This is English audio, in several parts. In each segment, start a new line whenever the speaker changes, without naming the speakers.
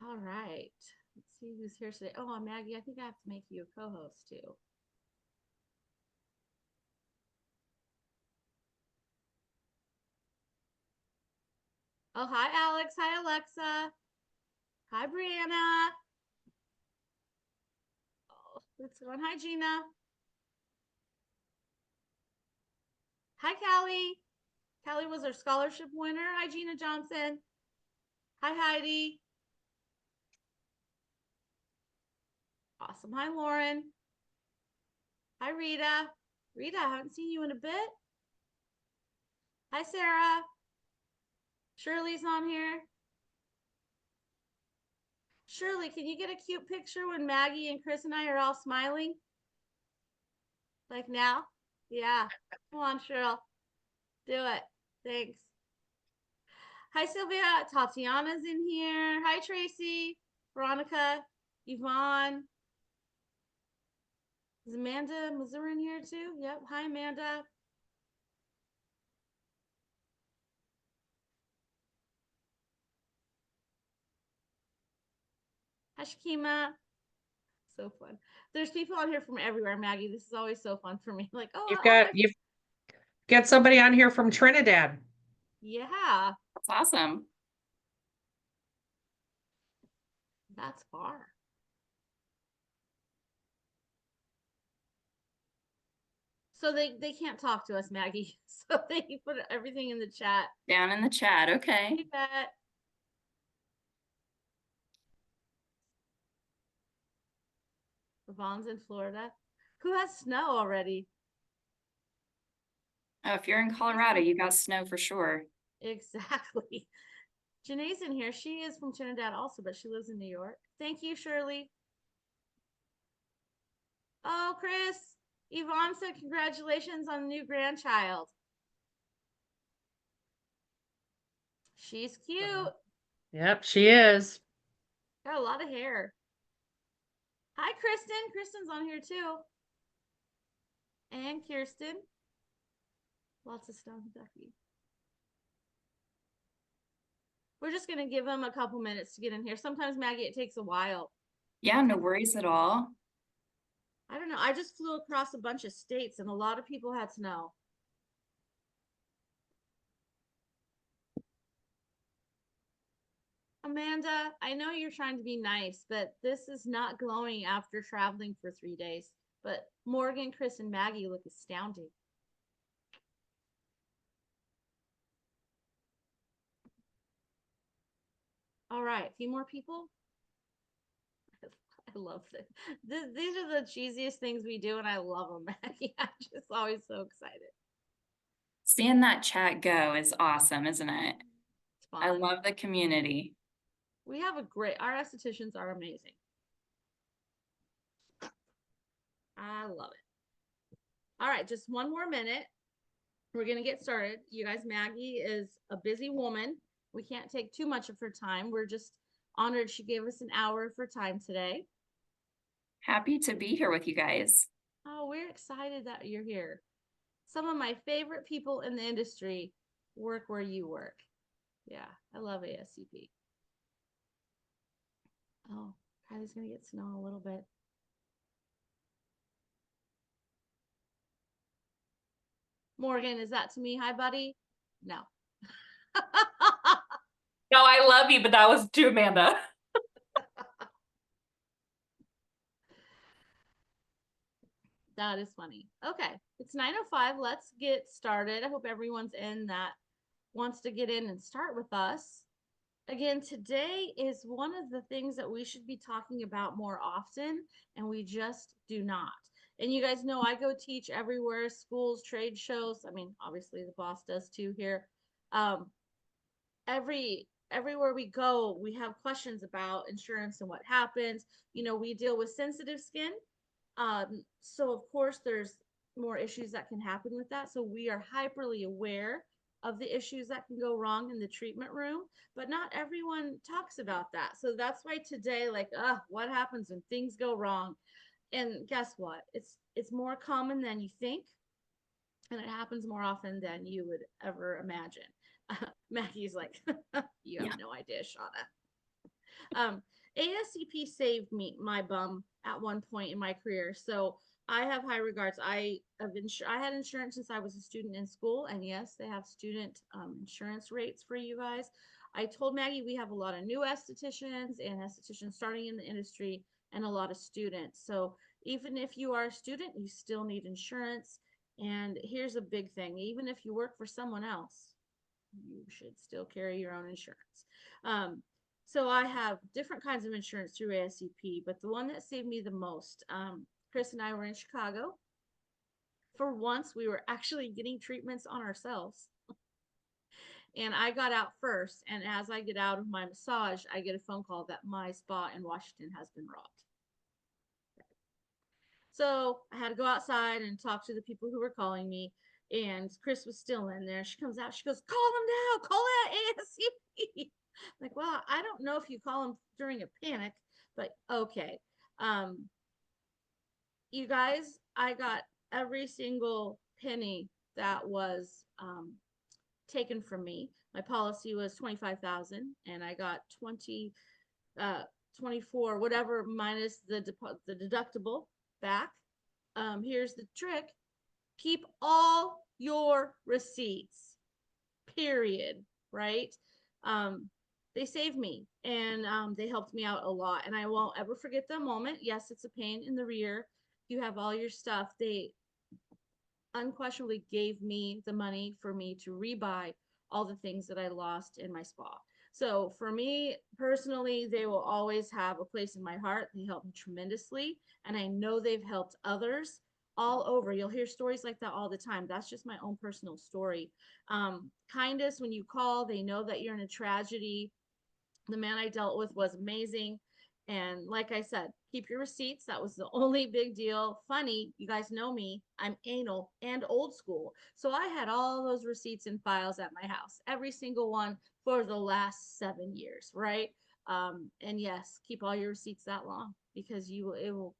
All right. Let's see who's here today. Oh, Maggie, I think I have to make you a co-host too. Oh, hi, Alex. Hi, Alexa. Hi, Brianna. Oh, let's go on. Hi, Gina. Hi, Callie. Callie was our scholarship winner. Hi, Gina Johnson. Hi, Heidi. Awesome. Hi, Lauren. Hi, Rita. Rita, I haven't seen you in a bit. Hi, Sarah. Shirley's on here. Shirley, can you get a cute picture when Maggie and Chris and I are all smiling? Like now? Yeah. Come on, Cheryl. Do it. Thanks. Hi, Sylvia. Tatiana's in here. Hi, Tracy. Veronica. Yvonne. Is Amanda Missouri in here too? Yep. Hi, Amanda. Hi, Shakima. So fun. There's people on here from everywhere, Maggie. This is always so fun for me. Like, oh,
You've got somebody on here from Trinidad.
yeah.
That's awesome.
That's far. So they can't talk to us, Maggie. So they put everything in the chat.
Down in the chat. Okay.
You bet. Yvonne's in Florida. Who has snow already?
Oh, if you're in Colorado, you got snow for sure.
Exactly. Janae's in here. She is from Trinidad also, but she lives in New York. Thank you, Shirley. Oh, Chris. Yvonne said congratulations on the new grandchild. She's cute.
Yep, she is.
Got a lot of hair. Hi, Kristen. Kristen's on here too. And Kirsten. Lots of stuff, Ducky. We're just going to give them a couple minutes to get in here. Sometimes, Maggie, it takes a while.
Yeah, no worries at all.
I don't know. I just flew across a bunch of states and a lot of people had snow. Amanda, I know you're trying to be nice, but this is not glowing after traveling for 3 days. But Morgan, Chris, and Maggie look astounding. All right, a few more people. I love it. These are the cheesiest things we do, and I love them, Maggie. I'm just always so excited.
Seeing that chat go is awesome, isn't it?
It's fun.
I love the community.
We have our estheticians are amazing. I love it. All right, just one more minute. We're going to get started. You guys, Maggie is a busy woman. We can't take too much of her time. We're just honored she gave us an hour of her time today.
Happy to be here with you guys.
Oh, we're excited that you're here. Some of my favorite people in the industry work where you work. Yeah, I love ASCP. Oh, Kylie's going to get snow in a little bit. Morgan, is that to me? Hi, buddy? No.
No, I love you, but that was to Amanda.
That is funny. Okay, it's 9:05. Let's get started. I hope everyone's in that wants to get in and start with us. Again, today is one of the things that we should be talking about more often, and we just do not. And you guys know I go teach everywhere, schools, trade shows. I mean, obviously the boss does too here. Everywhere we go, we have questions about insurance and what happens. You know, we deal with sensitive skin. So of course there's more issues that can happen with that. So we are hyperly aware of the issues that can go wrong in the treatment room, but not everyone talks about that. So that's why today, like, what happens when things go wrong? And guess what? It's more common than you think, and it happens more often than you would ever imagine. Maggie's like, you have no idea, Shauna. ASCP saved my bum at one point in my career. So I have high regards. I had insurance since I was a student in school, and yes, they have student insurance rates for you guys. I told Maggie we have a lot of new estheticians and estheticians starting in the industry and a lot of students. So even if you are a student, you still need insurance. And here's a big thing, even if you work for someone else, you should still carry your own insurance. So I have different kinds of insurance through ASCP, but the one that saved me the most, Chris and I were in Chicago. For once, we were actually getting treatments on ourselves. And I got out first. And as I get out of my massage, I get a phone call that my spa in Washington has been robbed. So I had to go outside and talk to the people who were calling me. And Chris was still in there. She comes out, she goes, call them now, call that ASCP. Like, well, I don't know if you call them during a panic, but okay. You guys, I got every single penny that was taken from me. My policy was 25,000 and I got 24, whatever, minus the deductible back. Here's the trick. Keep all your receipts, period, right? They saved me and they helped me out a lot. And I won't ever forget the moment. Yes, it's a pain in the rear. You have all your stuff. They unquestionably gave me the money for me to rebuy all the things that I lost in my spa. So for me personally, they will always have a place in my heart. They helped me tremendously. And I know they've helped others all over. You'll hear stories like that all the time. That's just my own personal story. Kindness, when you call, they know that you're in a tragedy. The man I dealt with was amazing. And like I said, keep your receipts. That was the only big deal. Funny, you guys know me. I'm anal and old school. So I had all those receipts and files at my house, every single one for the last 7 years, right? And yes, keep all your receipts that long because you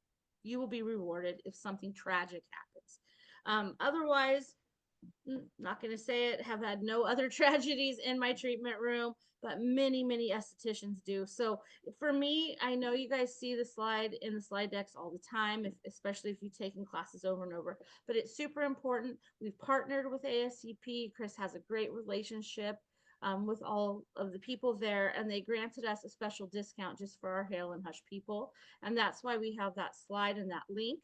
will be rewarded if something tragic happens. Otherwise, not going to say it, have had no other tragedies in my treatment room, but many, many estheticians do. So for me, I know you guys see the slide in the slide decks all the time, especially if you've taken classes over and over, but it's super important. We've partnered with ASCP. Chris has a great relationship with all of the people there, and they granted us a special discount just for our Hale and Hush people. And that's why we have that slide and that link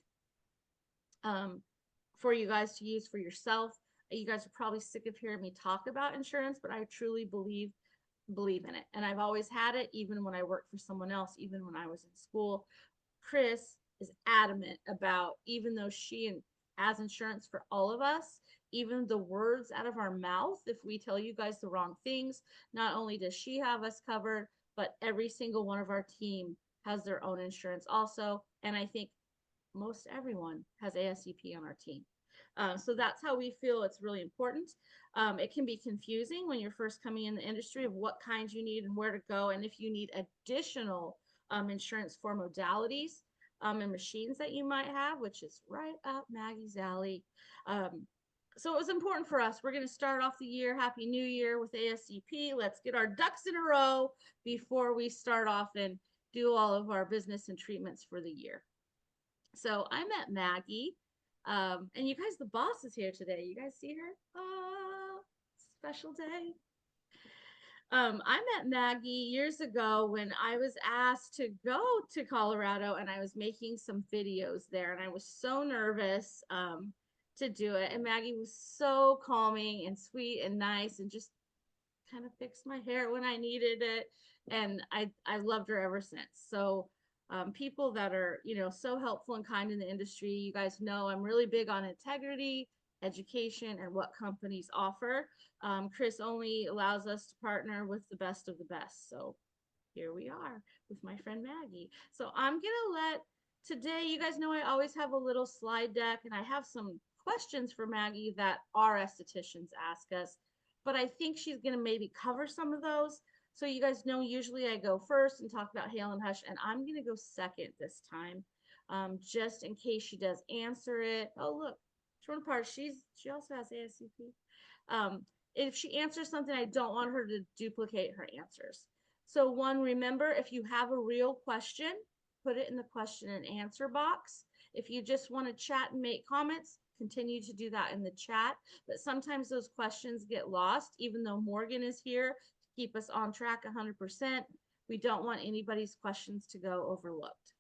for you guys to use for yourself. You guys are probably sick of hearing me talk about insurance, but I truly believe in it. And I've always had it, even when I worked for someone else, even when I was in school. Chris is adamant about, even though she has insurance for all of us, even the words out of our mouth, if we tell you guys the wrong things, not only does she have us covered, but every single one of our team has their own insurance also. And I think most everyone has ASCP on our team. So that's how we feel it's really important. It can be confusing when you're first coming in the industry of what kinds you need and where to go. And if you need additional insurance for modalities and machines that you might have, which is right up Maggie's alley. So it was important for us. We're going to start off the year, Happy New Year, with ASCP. Let's get our ducks in a row before we start off and do all of our business and treatments for the year. So I met Maggie. And you guys, the boss is here today. You guys see her? Oh, special day. I met Maggie years ago when I was asked to go to Colorado and I was making some videos there and I was so nervous to do it. And Maggie was so calming and sweet and nice and just kind of fixed my hair when I needed it. And I loved her ever since. So people that are, so helpful and kind in the industry, you guys know I'm really big on integrity, education, and what companies offer. Chris only allows us to partner with the best of the best. So here we are with my friend Maggie. So I'm gonna today, you guys know I always have a little slide deck and I have some questions for Maggie that our estheticians ask us, but I think she's gonna maybe cover some of those. So you guys know, usually I go first and talk about Hale and Hush, and I'm going to go second this time, just in case she does answer it. Oh, look, short part, she also has ASCP. If she answers something, I don't want her to duplicate her answers. So one, remember, if you have a real question, put it in the question and answer box. If you just want to chat and make comments, continue to do that in the chat. But sometimes those questions get lost, even though Morgan is here to keep us on track 100%. We don't want anybody's questions to go overlooked.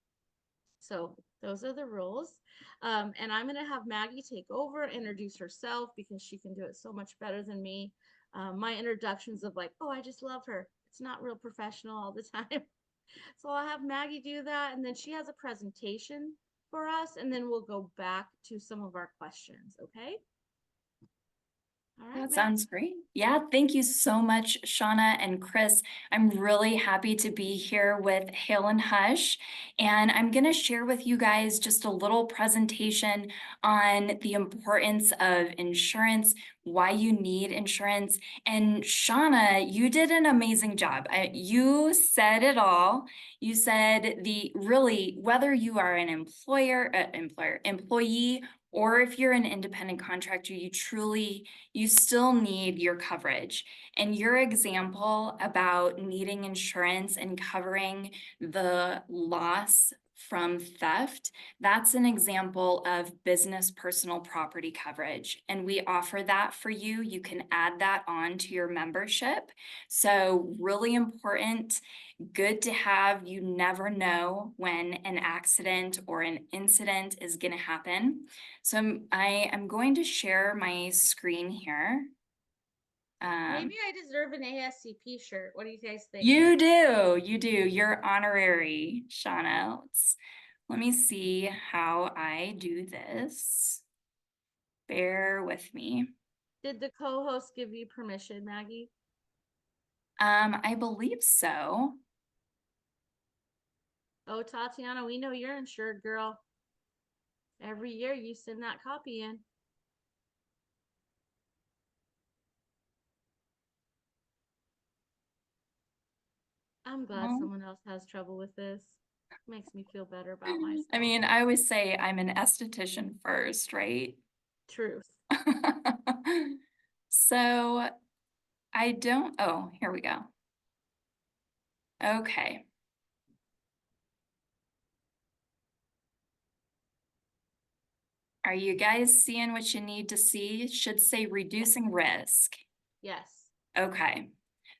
So those are the rules. And I'm going to have Maggie take over, introduce herself, because she can do it so much better than me. My introductions of like, oh, I just love her. It's not real professional all the time. So I'll have Maggie do that. And then she has a presentation for us. And then we'll go back to some of our questions. Okay. All right.
That
Maggie.
sounds great. Yeah, thank you so much, Shauna and Chris. I'm really happy to be here with Hale Hush, and I'm going to share with you guys just a little presentation on the importance of insurance, why you need insurance. And Shauna, you did an amazing job. You said it all. You said really, whether you are an employee, or if you're an independent contractor, you still need your coverage. And your example about needing insurance and covering the loss from theft, that's an example of business personal property coverage. And we offer that for you. You can add that on to your membership. So really important, good to have. You never know when an accident or an incident is going to happen. So I am going to share my screen here.
Maybe I deserve an ASCP shirt. What do you guys think?
You do. You're honorary, Shauna. Let me see how I do this. Bear with me.
Did the co-host give you permission, Maggie?
I believe so.
Oh, Tatiana, we know you're insured, girl. Every year you send that copy in. I'm glad
Well,
someone else has trouble with this. Makes me feel better about myself.
I mean, I always say I'm an esthetician first, right?
Truth.
So I don't, oh, here we go. Okay. Are you guys seeing what you need to see? It should say reducing risk.
Yes.
Okay.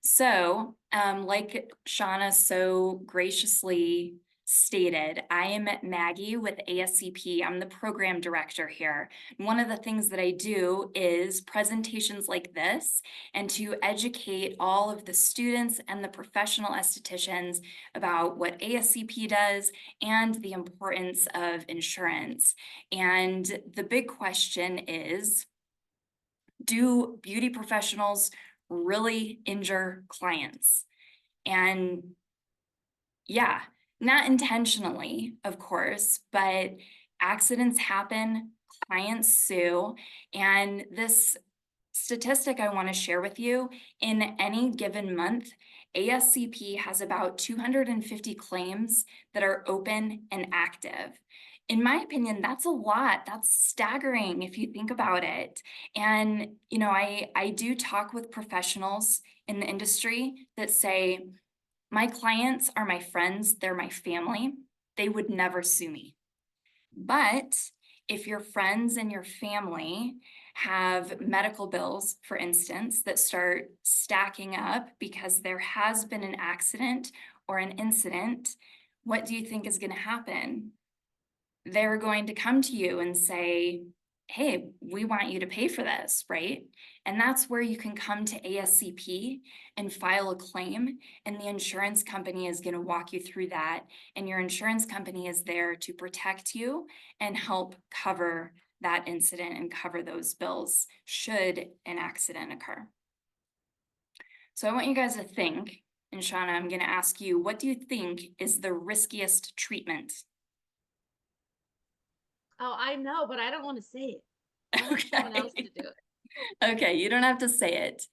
So, like Shauna so graciously stated, I am Maggie with ASCP. I'm the program director here. One of the things that I do is presentations like this and to educate all of the students and the professional estheticians about what ASCP does and the importance of insurance. And the big question is, do beauty professionals really injure clients? And yeah, not intentionally, of course, but accidents happen, clients sue, and this statistic I want to share with you, in any given month, ASCP has about 250 claims that are open and active. In my opinion, that's a lot. That's staggering if you think about it. And, you know, I do talk with professionals in the industry that say, my clients are my friends, they're my family, they would never sue me. But if your friends and your family have medical bills, for instance, that start stacking up because there has been an accident or an incident, what do you think is going to happen? They're going to come to you and say, hey, we want you to pay for this, right? And that's where you can come to ASCP and file a claim, and the insurance company is going to walk you through that, and your insurance company is there to protect you and help cover that incident and cover those bills should an accident occur. So I want you guys to think, and Shauna, I'm going to ask you, what do you think is the riskiest treatment?
Oh, I know, but I don't want to say it. I want someone else to do it.
Okay, you don't have to say it.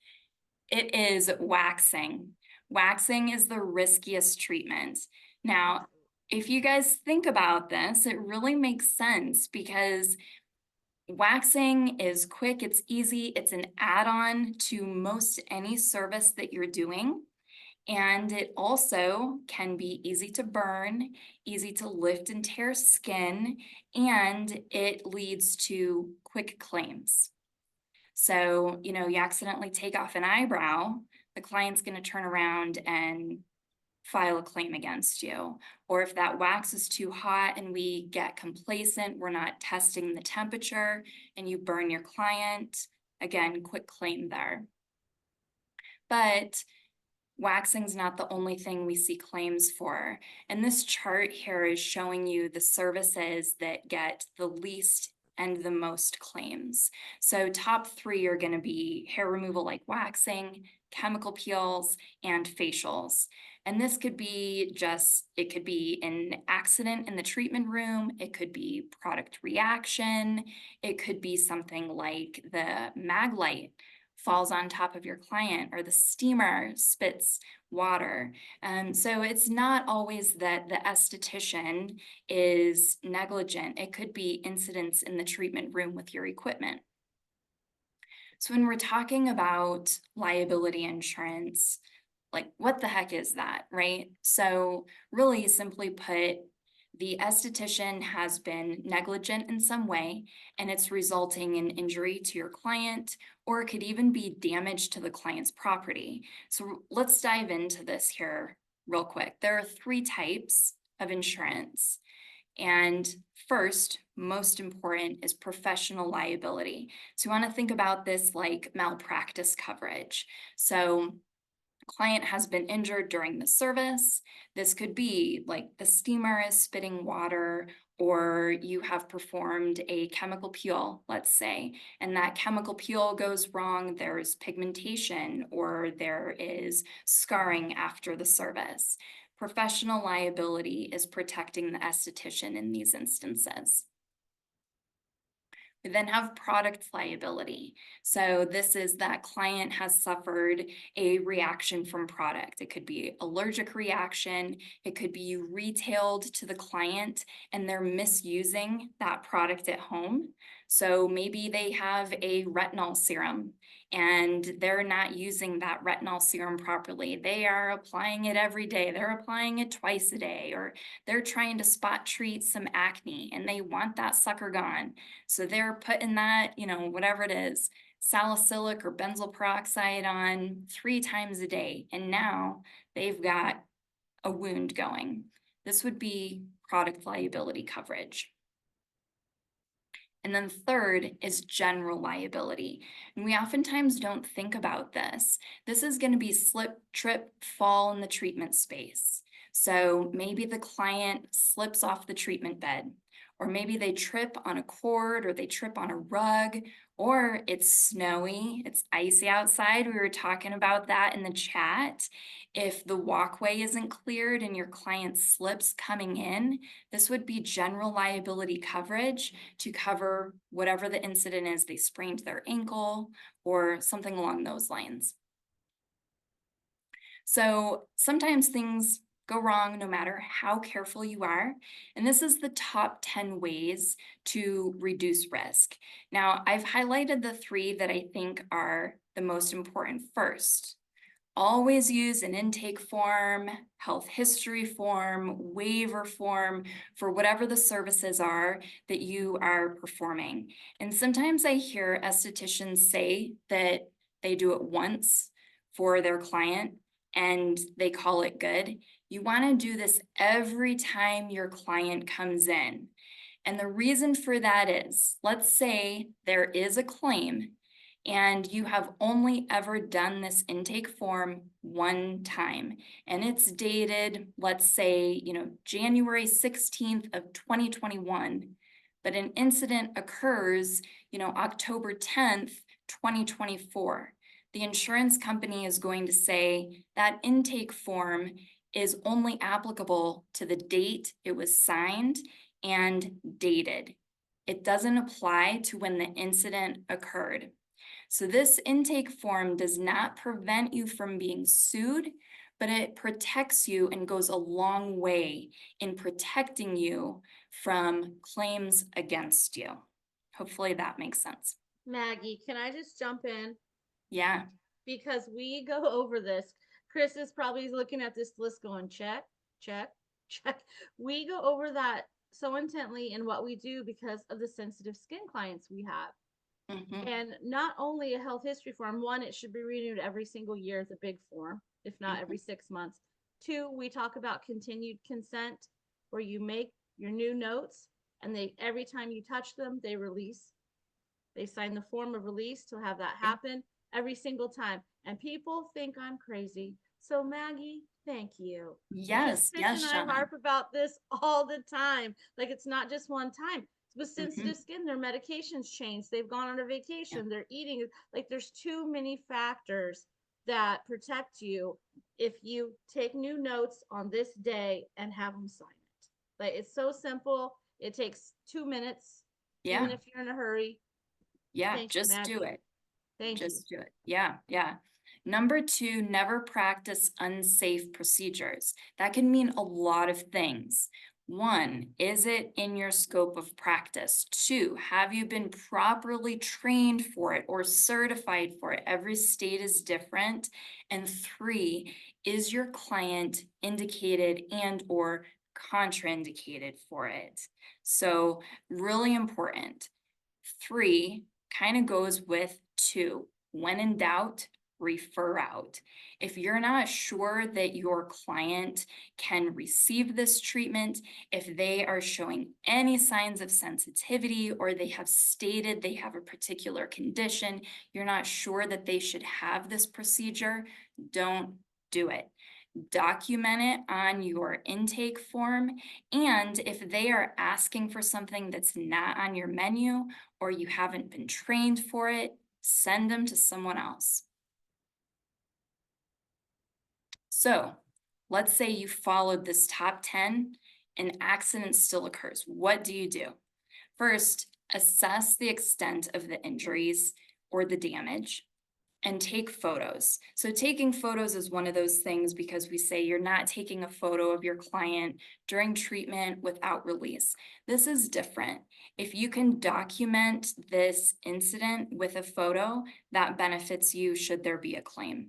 It is waxing. Waxing is the riskiest treatment. Now, if you guys think about this, it really makes sense because waxing is quick, it's easy, it's an add-on to most any service that you're doing. And it also can be easy to burn, easy to lift and tear skin, and it leads to quick claims. So, you know, you accidentally take off an eyebrow, the client's going to turn around and file a claim against you. Or if that wax is too hot and we get complacent, we're not testing the temperature, and you burn your client, again, quick claim there. But waxing is not the only thing we see claims for. And this chart here is showing you the services that get the least and the most claims. So top 3 are going to be hair removal like waxing, chemical peels, and facials. And this could be it could be an accident in the treatment room. It could be product reaction. It could be something like the mag light falls on top of your client, or the steamer spits water. So it's not always that the esthetician is negligent. It could be incidents in the treatment room with your equipment. So when we're talking about liability insurance, like what the heck is that, right? So really simply put, the esthetician has been negligent in some way, and it's resulting in injury to your client, or it could even be damage to the client's property. So let's dive into this here real quick. There are 3 types of insurance. And first, most important, is professional liability. So you want to think about this like malpractice coverage. So client has been injured during the service. This could be like the steamer is spitting water, or you have performed a chemical peel, let's say, and that chemical peel goes wrong. There's pigmentation, or there is scarring after the service. Professional liability is protecting the esthetician in these instances. We then have product liability. So this is that client has suffered a reaction from product. It could be allergic reaction. It could be you retailed to the client and they're misusing that product at home. So maybe they have a retinol serum and they're not using that retinol serum properly. They are applying it every day. They're applying it twice a day, or they're trying to spot treat some acne and they want that sucker gone. So they're putting that, you know, whatever it is, salicylic or benzoyl peroxide on 3 times a day. And now they've got a wound going. This would be product liability coverage. And then third is general liability. And we oftentimes don't think about this. This is going to be slip, trip, fall in the treatment space. So maybe the client slips off the treatment bed, or maybe they trip on a cord, or they trip on a rug, or it's snowy, it's icy outside. We were talking about that in the chat. If the walkway isn't cleared and your client slips coming in, this would be general liability coverage to cover whatever the incident is. They sprained their ankle or something along those lines. So sometimes things go wrong no matter how careful you are. And this is the top 10 ways to reduce risk. Now, I've highlighted the 3 that I think are the most important first. Always use an intake form, health history form, waiver form for whatever the services are that you are performing. And sometimes I hear estheticians say that they do it once for their client and they call it good. You want to do this every time your client comes in. And the reason for that is, let's say there is a claim and you have only ever done this intake form 1 time, and it's dated, let's say, January 16th of 2021, but an incident occurs, October 10th, 2024. The insurance company is going to say that intake form is only applicable to the date it was signed and dated. It doesn't apply to when the incident occurred. So this intake form does not prevent you from being sued, but it protects you and goes a long way in protecting you from claims against you. Hopefully that makes sense.
Maggie, can I just jump in?
Yeah.
Because we go over this Chris is probably looking at this list going, check, check, check. We go over that so intently in what we do because of the sensitive skin clients we have.
Mhm.
And not only a health history form, one, it should be renewed every single year, the big form, if not every 6 months. Two, we talk about continued consent, where you make your new notes and they, every time you touch them, they release. They sign the form of release to have that happen every single time. And people think I'm crazy. So Maggie, thank you.
Yes,
Because Tish
yes,
and I
Shauna.
harp about this all the time. Like it's not just one time. With sensitive skin, their medications change. They've gone on a vacation. They're eating. Like there's too many factors that protect you if you take new notes on this day and have them sign it. Like it's so simple. It takes 2 minutes, even
Yeah,
if you're in a hurry.
yeah,
Thank you,
just do
Maggie.
it.
Thank you.
Just do it. Yeah, yeah. Number two, never practice unsafe procedures. That can mean a lot of things. One, is it in your scope of practice? Two, have you been properly trained for it or certified for it? Every state is different. And three, is your client indicated and or contraindicated for it? So really important. Three kind of goes with two. When in doubt, refer out. If you're not sure that your client can receive this treatment, if they are showing any signs of sensitivity or they have stated they have a particular condition, you're not sure that they should have this procedure, don't do it. Document it on your intake form. And if they are asking for something that's not on your menu or you haven't been trained for it, send them to someone else. So let's say you followed this top 10 and accident still occurs. What do you do? First, assess the extent of the injuries or the damage and take photos. So taking photos is one of those things because we say you're not taking a photo of your client during treatment without release. This is different. If you can document this incident with a photo, that benefits you should there be a claim.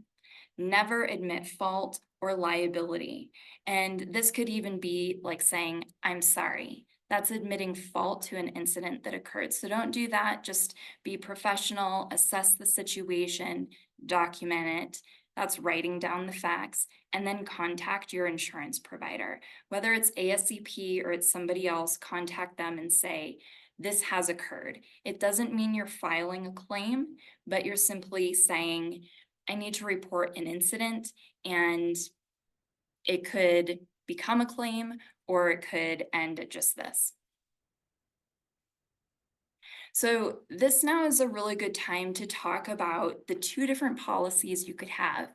Never admit fault or liability. And this could even be like saying, I'm sorry. That's admitting fault to an incident that occurred. So don't do that. Just be professional, assess the situation, document it. That's writing down the facts, and then contact your insurance provider. Whether it's ASCP or it's somebody else, contact them and say, this has occurred. It doesn't mean you're filing a claim, but you're simply saying, I need to report an incident, and it could become a claim or it could end at just this. So this now is a really good time to talk about the two different policies you could have: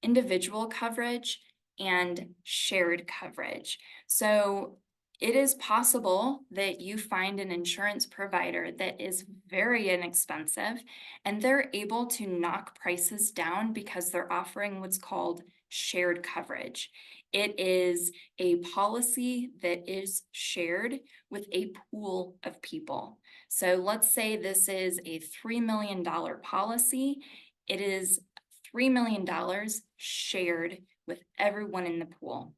individual coverage and shared coverage. So it is possible that you find an insurance provider that is very inexpensive and they're able to knock prices down because they're offering what's called shared coverage. It is a policy that is shared with a pool of people. So let's say this is a $3 million policy. It is $3 million shared with everyone in the pool.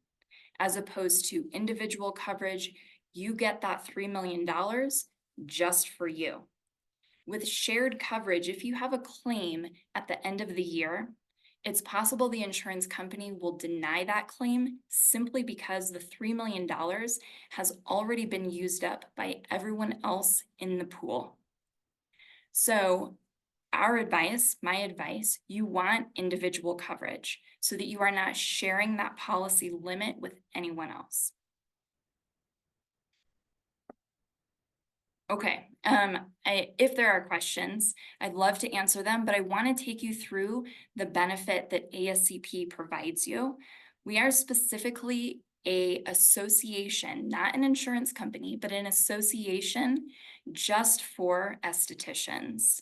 As opposed to individual coverage, you get that $3 million just for you. With shared coverage, if you have a claim at the end of the year, it's possible the insurance company will deny that claim simply because the $3 million has already been used up by everyone else in the pool. So our advice, my advice, you want individual coverage so that you are not sharing that policy limit with anyone else. Okay, if there are questions, I'd love to answer them, but I want to take you through the benefit that ASCP provides you. We are specifically an association, not an insurance company, but an association just for estheticians.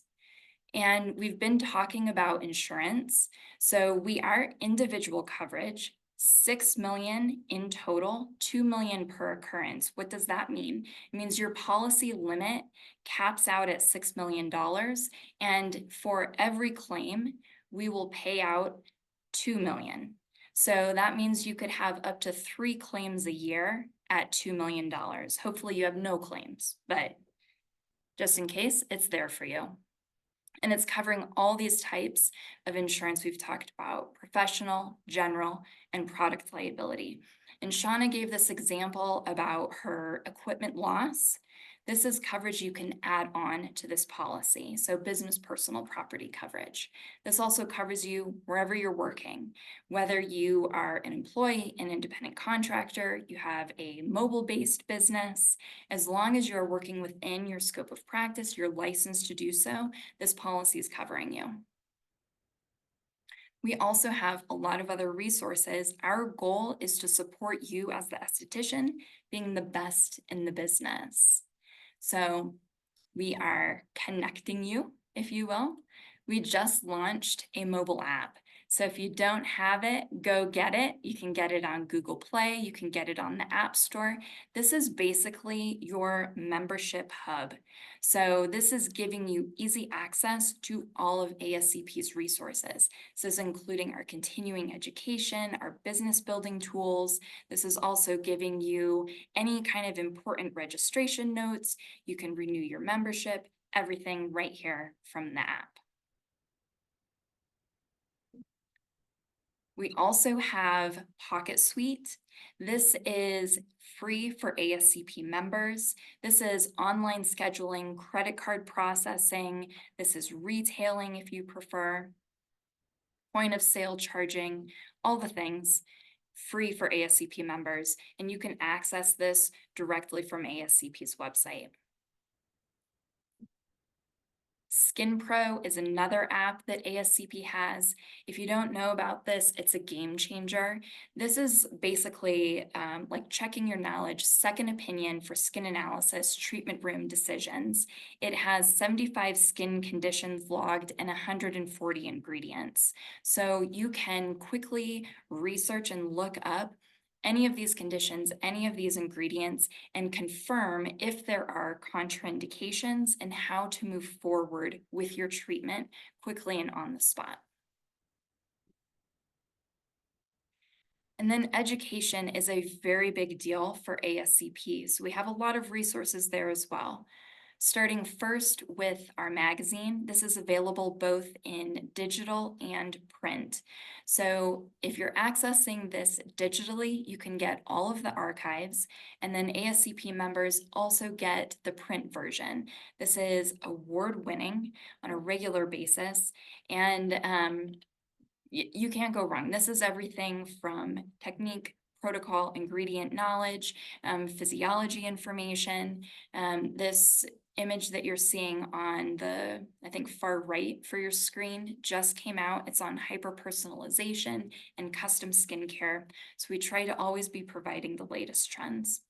And we've been talking about insurance. So we are individual coverage, 6 million in total, 2 million per occurrence. What does that mean? It means your policy limit caps out at $6 million. And for every claim, we will pay out 2 million. So that means you could have up to 3 claims a year at $2 million. Hopefully you have no claims, but just in case, it's there for you. And it's covering all these types of insurance we've talked about: professional, general, and product liability. And Shauna gave this example about her equipment loss. This is coverage you can add on to this policy. So business personal property coverage. This also covers you wherever you're working, whether you are an employee, an independent contractor, you have a mobile-based business. As long as you're working within your scope of practice, you're licensed to do so, this policy is covering you. We also have a lot of other resources. Our goal is to support you as the esthetician being the best in the business. So we are connecting you, if you will. We just launched a mobile app. So if you don't have it, go get it. You can get it on Google Play. You can get it on the App Store. This is basically your membership hub. So this is giving you easy access to all of ASCP's resources. This is including our continuing education, our business building tools. This is also giving you any kind of important registration notes. You can renew your membership, everything right here from the app. We also have Pocket Suite. This is free for ASCP members. This is online scheduling, credit card processing. This is retailing if you prefer, point of sale charging, all the things free for ASCP members. And you can access this directly from ASCP's website. Skin Pro is another app that ASCP has. If you don't know about this, it's a game changer. This is basically like checking your knowledge, second opinion for skin analysis, treatment room decisions. It has 75 skin conditions logged and 140 ingredients. So you can quickly research and look up any of these conditions, any of these ingredients, and confirm if there are contraindications and how to move forward with your treatment quickly and on the spot. And then education is a very big deal for ASCPs. We have a lot of resources there as well. Starting first with our magazine. This is available both in digital and print. So if you're accessing this digitally, you can get all of the archives, and then ASCP members also get the print version. This is award-winning on a regular basis, and you can't go wrong. This is everything from technique, protocol, ingredient knowledge, physiology information. This image that you're seeing on the, I think, far right for your screen just came out. It's on hyper-personalization and custom skincare. So we try to always be providing the latest trends.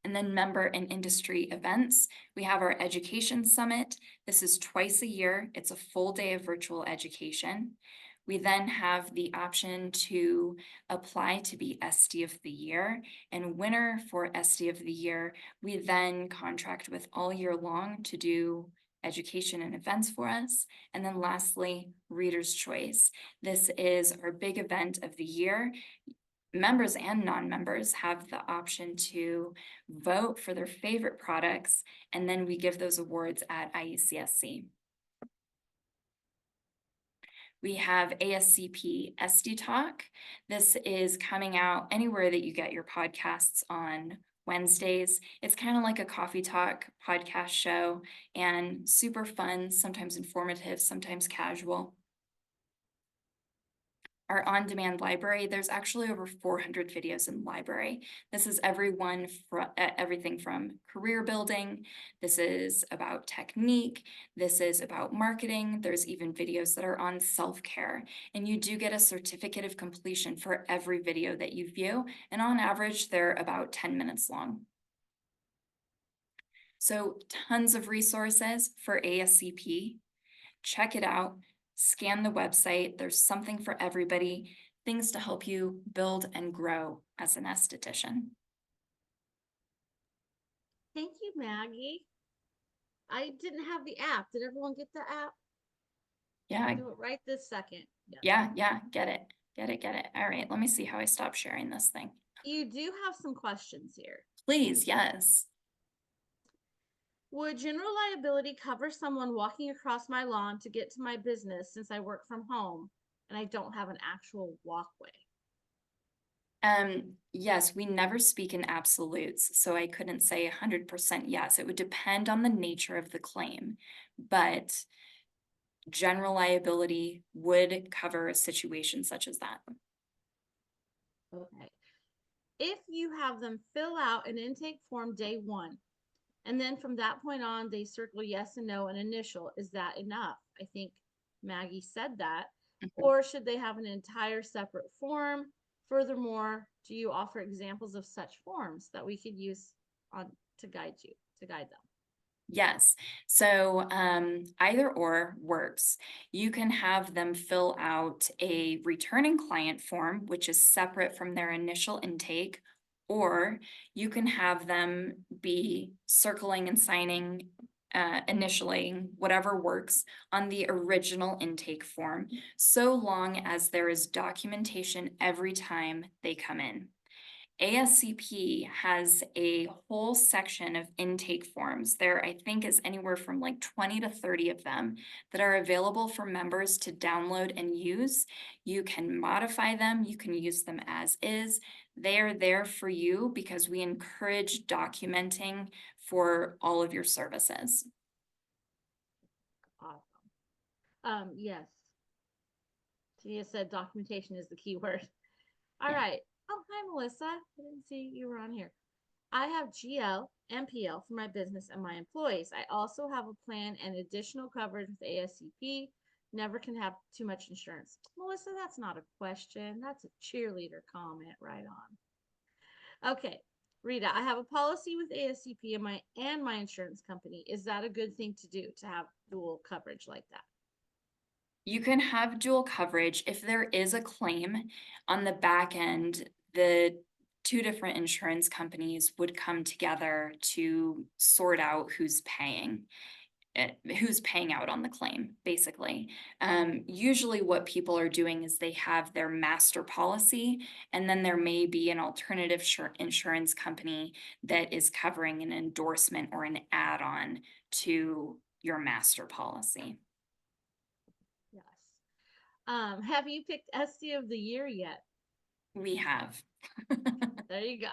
And then member and industry events. We have our education summit. This is twice a year. It's a full day of virtual education. We then have the option to apply to be SD of the Year, and winner for SD of the Year, we then contract with all year long to do education and events for us. And then lastly, Reader's Choice. This is our big event of the year. Members and non-members have the option to vote for their favorite products, and then we give those awards at IECSC. We have ASCP SD Talk. This is coming out anywhere that you get your podcasts on Wednesdays. It's kind of like a coffee talk podcast show, and super fun, sometimes informative, sometimes casual. Our on-demand library, there's actually over 400 videos in the library. This is everything from career building. This is about technique. This is about marketing. There's even videos that are on self-care. And you do get a certificate of completion for every video that you view. And on average, they're about 10 minutes long. So tons of resources for ASCP. Check it out. Scan the website. There's something for everybody, things to help you build and grow as an esthetician.
Thank you, Maggie. I didn't have the app. Did everyone get the app?
Yeah,
Do it right this second.
yeah, get Get it. All right, let me see how I stop sharing this thing.
You do have some questions here.
Please, yes.
Would general liability cover someone walking across my lawn to get to my business since I work from home and I don't have an actual walkway?
Yes, we never speak in absolutes, so I couldn't say 100% yes. It would depend on the nature of the claim, but general liability would cover a situation such as that.
Okay. If you have them fill out an intake form day one, and then from that point on, they circle yes and no and initial, is that enough? I think Maggie said that. Or should they have an entire separate form? Furthermore, do you offer examples of such forms that we could use to guide them?
Yes, so either or works. You can have them fill out a returning client form, which is separate from their initial intake, or you can have them be circling and signing, initialing, whatever works, on the original intake form, so long as there is documentation every time they come in. ASCP has a whole section of intake forms. There, I think, is anywhere from like 20 to 30 of them that are available for members to download and use. You can modify them, you can use them as is. They are there for you because we encourage documenting for all of your services.
Awesome. Yes. Tia said documentation is the key word. All
Yeah.
right. Oh, hi, Melissa. I didn't see you were on here. I have GL and PL for my business and my employees. I also have a plan and additional coverage with ASCP. Never can have too much insurance. Melissa, that's not a question. That's a cheerleader comment right on. Okay. Rita, I have a policy with ASCP and my insurance company. Is that a good thing to do to have dual coverage like that?
You can have dual coverage if there is a claim on the back end. The two different insurance companies would come together to sort out who's paying out on the claim, basically. Usually what people are doing is they have their master policy, and then there may be an alternative insurance company that is covering an endorsement or an add-on to your master policy.
Yes. Have you picked SC of the year yet?
We have.
There you go.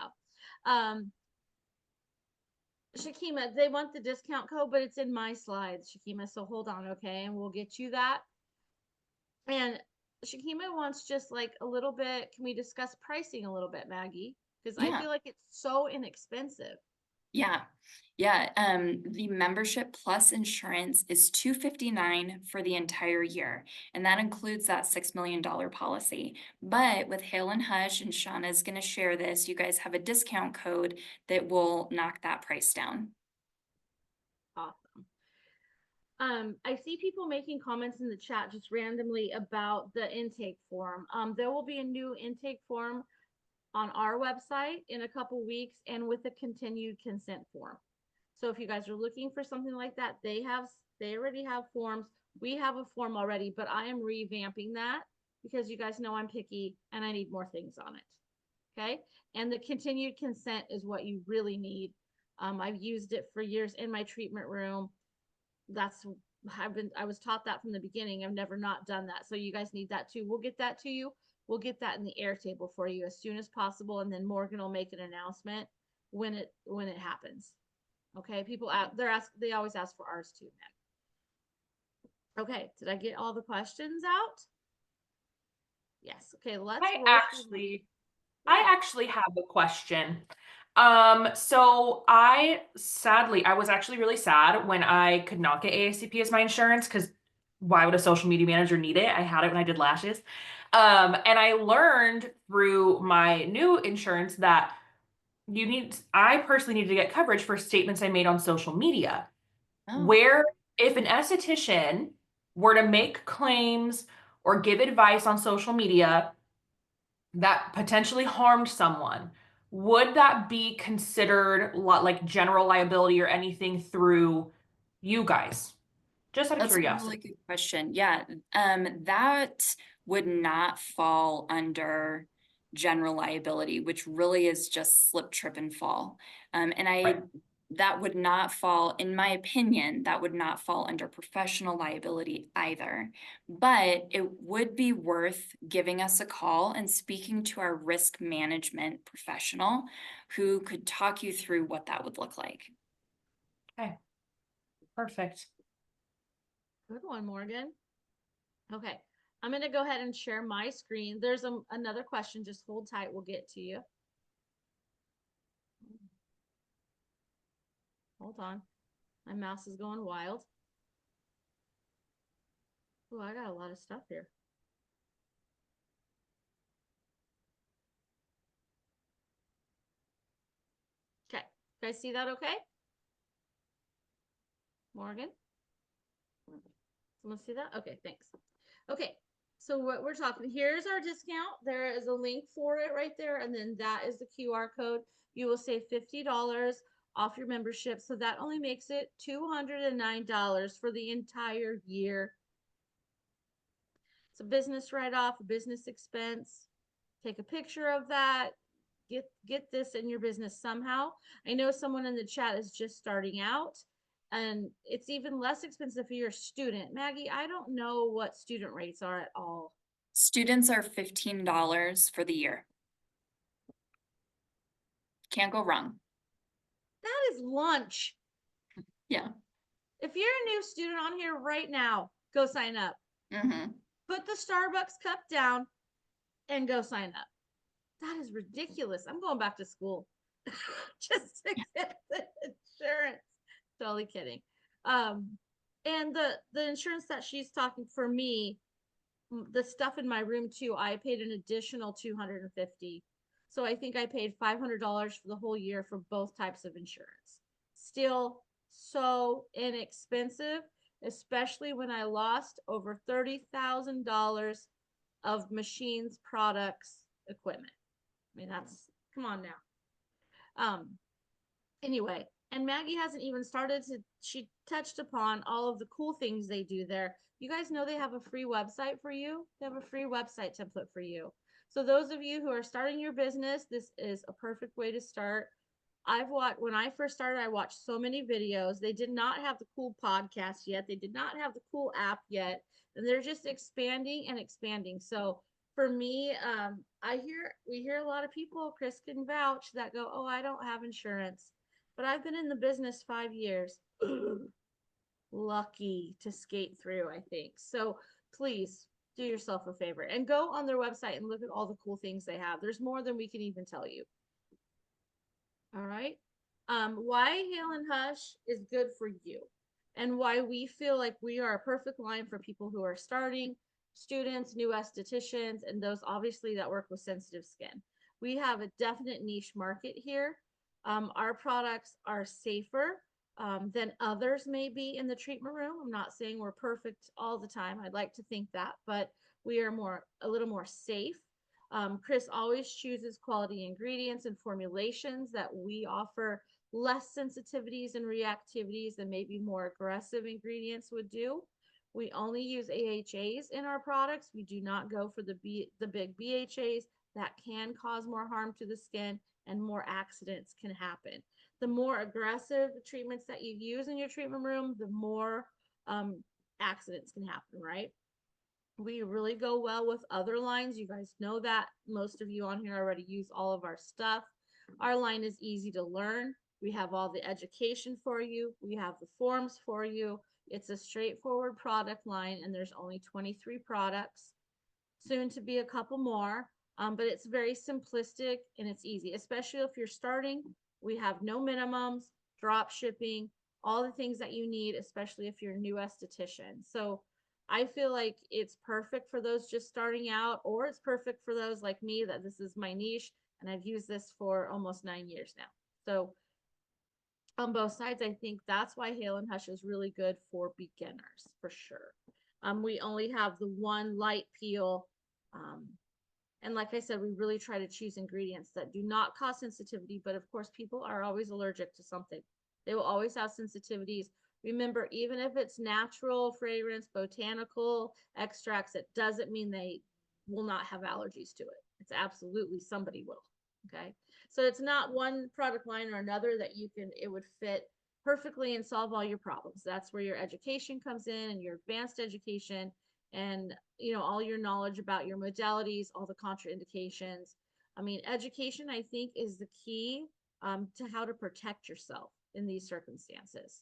Shakima, they want the discount code, but it's in my slides, Shakima. So hold on, okay? And we'll get you that. And Shakima wants just like a little bit. Can we discuss pricing a little bit, Maggie? Because I feel like it's so inexpensive.
Yeah. The membership plus insurance is $259 for the entire year, and that includes that $6 million policy. But with Hale and Hush, and Shauna's gonna share this, you guys have a discount code that will knock that price down.
Awesome. I see people making comments in the chat just randomly about the intake form. There will be a new intake form on our website in a couple weeks, and with a continued consent form. So if you guys are looking for something like that, they already have forms. We have a form already, but I am revamping that because you guys know I'm picky and I need more things on it. Okay. And the continued consent is what you really need. I've used it for years in my treatment room. I was taught that from the beginning. I've never not done that. So you guys need that too. We'll get that to you. We'll get that in the Airtable for you as soon as possible. And then Morgan will make an announcement when it happens. Okay, people out there they always ask for ours too, Meg. Okay, did I get all the questions out? Yes. Okay, let's
I actually have a question. So I was actually really sad when I could not get ASCP as my insurance, because why would a social media manager need it? I had it when I did lashes. And I learned through my new insurance that I personally need to get coverage for statements I made on social media, where if an esthetician were to make claims or give advice on social media that potentially harmed someone, would that be considered like general liability or anything through you guys? Just out of
That's a
curiosity.
really good question. Yeah, that would not fall under general liability, which really is just slip, trip, and fall.
Right.
That would not fall, in my opinion, that would not fall under professional liability either. But it would be worth giving us a call and speaking to our risk management professional who could talk you through what that would look like.
Okay. Perfect.
Good one, Morgan. Okay, I'm gonna go ahead and share my screen. There's another question, just hold tight, we'll get to you. Hold on, my mouse is going wild. Oh, I got a lot of stuff here. Okay, you guys see that okay? Morgan? Someone see that? Okay, thanks. Okay, so what we're talking, here's our discount. There is a link for it right there, and then that is the QR code. You will save $50 off your membership, so that only makes it $209 for the entire year. It's a business write-off, a business expense. Take a picture of that. Get this in your business somehow. I know someone in the chat is just starting out, and it's even less expensive if you're a student. Maggie, I don't know what student rates are at all.
Students are $15 for the year. Can't go wrong.
That is lunch.
Yeah.
If you're a new student on here right now, go sign up.
Mm-hmm.
Put the Starbucks cup down and go sign up. That is ridiculous. I'm going back to school just to get the insurance. Totally kidding. And the insurance that she's talking for me, the stuff in my room too, I paid an additional $250. So I think I paid $500 for the whole year for both types of insurance. Still so inexpensive, especially when I lost over $30,000 of machines, products, equipment. I mean, that's, come on now. Anyway, and Maggie hasn't even started to, she touched upon all of the cool things they do there. You guys know they have a free website for you. They have a free website template for you. So those of you who are starting your business, this is a perfect way to start. I've watched, when I first started, I watched so many videos. They did not have the cool podcast yet. They did not have the cool app yet. And they're just expanding and expanding. So for me, we hear a lot of people, Chris can vouch, that go, oh, I don't have insurance, but I've been in the business 5 years. Lucky to skate through, I think. So please do yourself a favor and go on their website and look at all the cool things they have. There's more than we can even tell you. All right. Why Hale Hush is good for you and why we feel like we are a perfect line for people who are starting, students, new estheticians, and those obviously that work with sensitive skin. We have a definite niche market here. Our products are safer than others may be in the treatment room. I'm not saying we're perfect all the time. I'd like to think that, but we are a little more safe. Chris always chooses quality ingredients and formulations that we offer less sensitivities and reactivities than maybe more aggressive ingredients would do. We only use AHAs in our products. We do not go for the big BHAs that can cause more harm to the skin and more accidents can happen. The more aggressive treatments that you use in your treatment room, the more accidents can happen, right? We really go well with other lines. You guys know that. Most of you on here already use all of our stuff. Our line is easy to learn. We have all the education for you. We have the forms for you. It's a straightforward product line, and there's only 23 products. Soon to be a couple more, but it's very simplistic and it's easy, especially if you're starting. We have no minimums, drop shipping, all the things that you need, especially if you're a new esthetician. So I feel like it's perfect for those just starting out, or it's perfect for those like me that this is my niche and I've used this for almost 9 years now. So on both sides, I think that's why Hale Hush is really good for beginners for sure. We only have the one light peel. And like I said, we really try to choose ingredients that do not cause sensitivity, but of course people are always allergic to something. They will always have sensitivities. Remember, even if it's natural fragrance, botanical extracts, it doesn't mean they will not have allergies to it. It's absolutely somebody will. Okay. So it's not one product line or another that it would fit perfectly and solve all your problems. That's where your education comes in, and your advanced education, and all your knowledge about your modalities, all the contraindications. I mean, education, I think, is the key to how to protect yourself in these circumstances,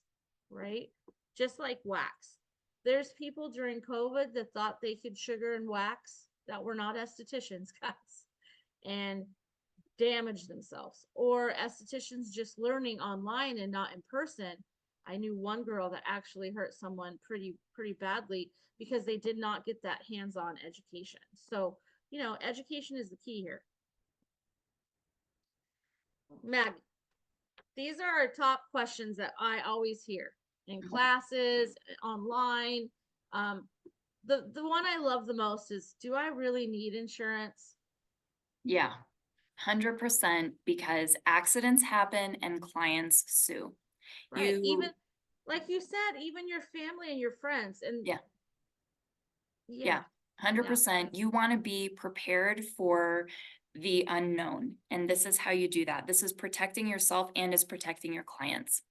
right? Just like wax. There's people during COVID that thought they could sugar and wax that were not estheticians, guys, and damage themselves. Or estheticians just learning online and not in person. I knew one girl that actually hurt someone pretty badly because they did not get that hands-on education. So, education is the key here. Maggie, these are our top questions that I always hear in classes, online. The one I love the most is, do I really need insurance?
Yeah, 100%, because accidents happen and clients sue.
Right. Even like you said, even your family and your friends. And
yeah, 100%. You want to be prepared for the unknown. And this is how you do that. This is protecting yourself and is protecting your clients.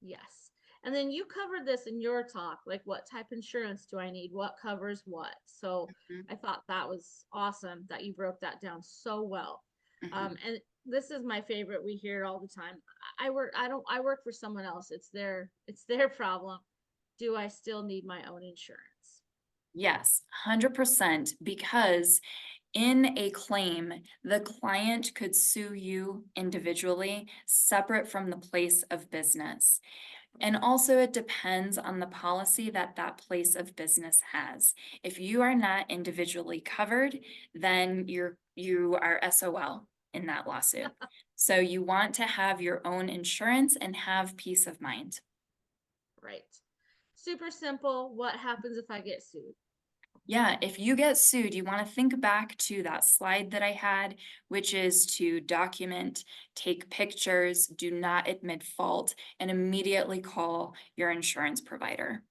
Yes. And then you covered this in your talk, like what type of insurance do I need? What covers what? So I thought that was awesome that you broke that down so well. And this is my favorite. We hear it all the time. I work for someone else. It's their problem. Do I still need my own insurance?
Yes, 100%, because in a claim, the client could sue you individually, separate from the place of business. And also it depends on the policy that place of business has. If you are not individually covered, then you are SOL in that lawsuit. So you want to have your own insurance and have peace of mind.
Right. Super simple. What happens if I get sued?
Yeah, if you get sued, you want to think back to that slide that I had, which is to document, take pictures, do not admit fault, and immediately call your insurance provider.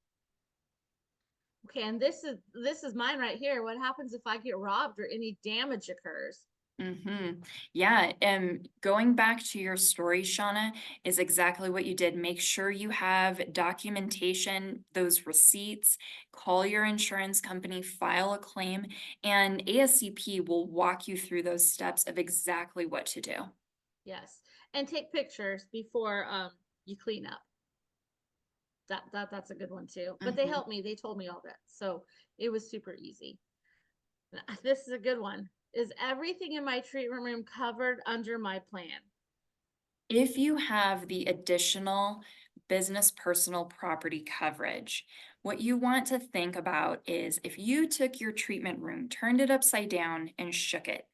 Okay, and this is mine right here. What happens if I get robbed or any damage occurs?
Yeah, going back to your story, Shauna, is exactly what you did. Make sure you have documentation, those receipts, call your insurance company, file a claim, and ASCP will walk you through those steps of exactly what to do.
Yes, and take pictures before you clean up. That's a good one too. But they helped me. They told me all that, so it was super easy. This is a good one. Is everything in my treatment room covered under my plan?
If you have the additional business personal property coverage, what you want to think about is if you took your treatment room, turned it upside down, and shook it,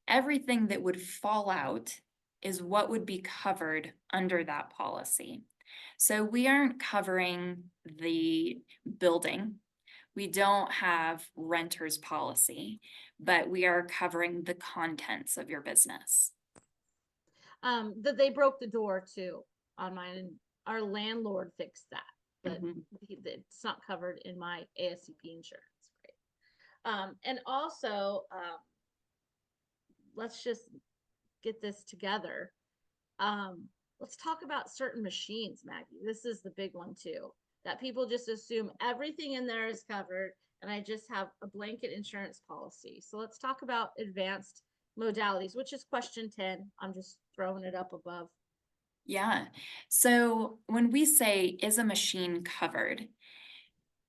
everything that would fall out is what would be covered under that policy. So we aren't covering the building. We don't have renter's policy, but we are covering the contents of your business.
That they broke the door too on mine, and our landlord fixed that, but it's not covered in my ASCP insurance, right? And also, let's just get this together. Let's talk about certain machines, Maggie. This is the big one too, that people just assume everything in there is covered, and I just have a blanket insurance policy. So let's talk about advanced modalities, which is question 10. I'm just throwing it up above.
Yeah. So when we say, is a machine covered?